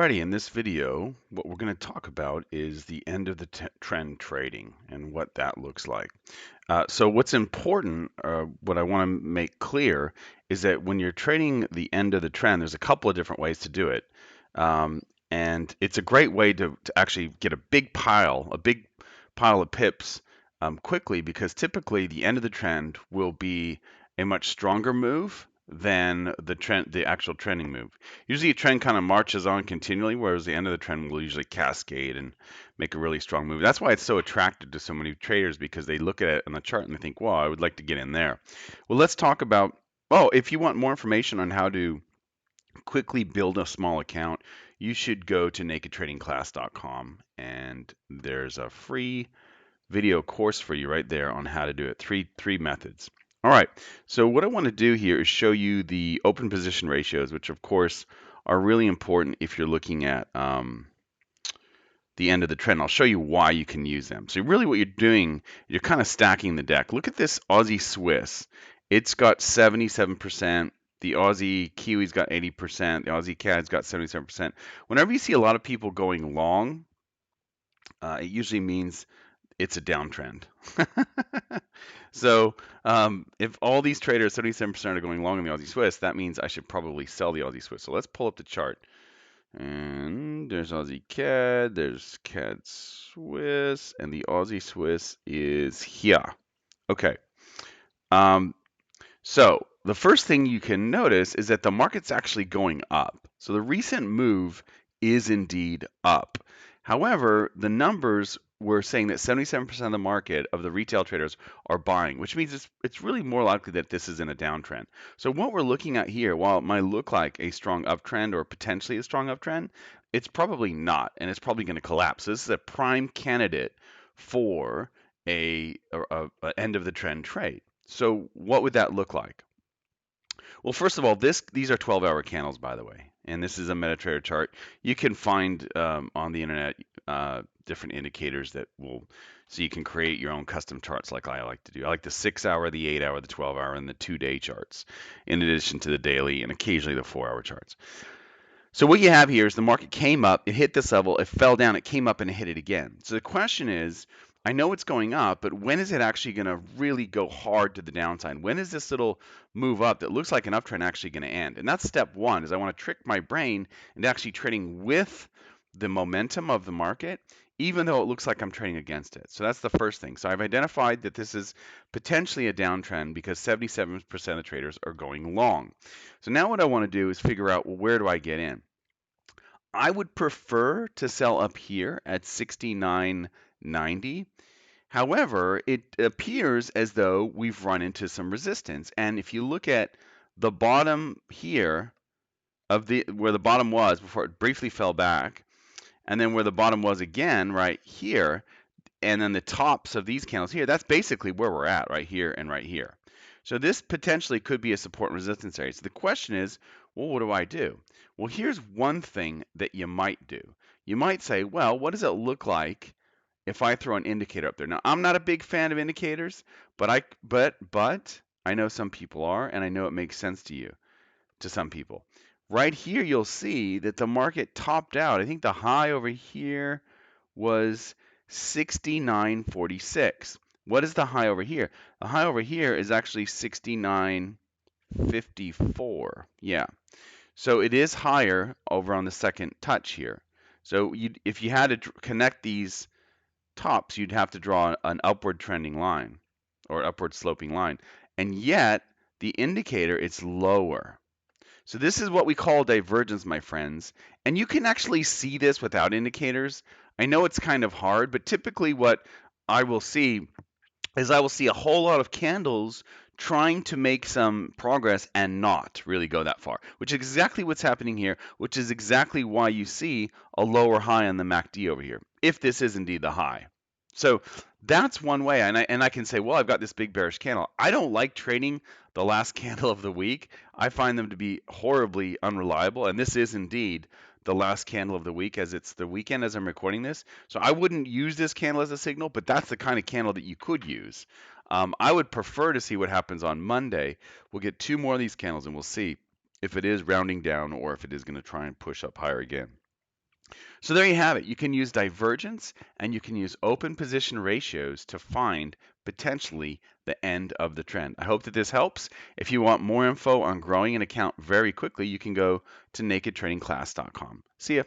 Alrighty, in this video, what we're going to talk about is the end of the trend trading and what that looks like. So what's important, what I want to make clear, is that when you're trading the end of the trend, there's a couple of different ways to do it. And it's a great way to actually get a big pile of pips quickly, because typically the end of the trend will be a much stronger move than the actual trending move. Usually a trend kind of marches on continually, whereas the end of the trend will usually cascade and make a really strong move. That's why it's so attractive to so many traders, because they look at it on the chart and they think, wow, I would like to get in there. Well, let's talk about, if you want more information on how to quickly build a small account, you should go to nakedtradingclass.com, and there's a free video course for you right there on how to do it. Three methods. All right, so what I want to do here is show you the open position ratios, which of course are really important if you're looking at the end of the trend. I'll show you why you can use them. So really what you're doing, you're kind of stacking the deck. Look at this Aussie Swiss. It's got 77%. The Aussie Kiwi's got 80%. The Aussie CAD's got 77%. Whenever you see a lot of people going long, it usually means it's a downtrend. So if all these traders, 77% are going long in the Aussie Swiss, that means I should probably sell the Aussie Swiss. So let's pull up the chart. And there's Aussie CAD, there's CAD Swiss, and the Aussie Swiss is here. Okay. So the first thing you can notice is that the market's actually going up. So the recent move is indeed up. However, the numbers were saying that 77% of the market of the retail traders are buying, which means it's really more likely that this is in a downtrend. So what we're looking at here, while it might look like a strong uptrend or potentially a strong uptrend, it's probably not, and it's probably going to collapse. So this is a prime candidate for a end of the trend trade. So what would that look like? Well, first of all, these are 12-hour candles, by the way, and this is a MetaTrader chart. You can find on the internet different indicators so you can create your own custom charts like I like to do. I like the 6-hour, the 8-hour, the 12-hour, and the 2-day charts, in addition to the daily and occasionally the 4-hour charts. So what you have here is the market came up, it hit this level, it fell down, it came up and it hit it again. So the question is, I know it's going up, but when is it actually going to really go hard to the downside? When is this little move up that looks like an uptrend actually going to end? And that's step one, is I want to trick my brain into actually trading with the momentum of the market, even though it looks like I'm trading against it. So that's the first thing. So I've identified that this is potentially a downtrend because 77% of traders are going long. So now what I want to do is figure out, well, where do I get in? I would prefer to sell up here at 69.90. However, it appears as though we've run into some resistance. And if you look at the bottom here of where the bottom was before it briefly fell back, and then where the bottom was again right here, and then the tops of these candles here, that's basically where we're at right here and right here. So this potentially could be a support and resistance area. So the question is, well, what do I do? Well, here's one thing that you might do. You might say, well, what does it look like if I throw an indicator up there? Now, I'm not a big fan of indicators, but I know some people are, and I know it makes sense to some people. Right here, you'll see that the market topped out. I think the high over here was 69.46. What is the high over here? The high over here is actually 69.54. Yeah. So it is higher over on the second touch here. So if you had to connect these tops, you'd have to draw an upward trending line or upward sloping line. And yet, the indicator is lower. So this is what we call divergence, my friends. And you can actually see this without indicators. I know it's kind of hard, but typically what I will see is I will see a whole lot of candles trying to make some progress and not really go that far, which is exactly what's happening here, which is exactly why you see a lower high on the MACD over here, if this is indeed the high. So that's one way, and I can say, well, I've got this big bearish candle. I don't like trading the last candle of the week. I find them to be horribly unreliable, and this is indeed the last candle of the week, as it's the weekend as I'm recording this. So I wouldn't use this candle as a signal, but that's the kind of candle that you could use. I would prefer to see what happens on Monday. We'll get 2 more of these candles, and we'll see if it is rounding down or if it is going to try and push up higher again. So there you have it. You can use divergence and you can use open position ratios to find potentially the end of the trend. I hope that this helps. If you want more info on growing an account very quickly, you can go to nakedtradingclass.com. See ya.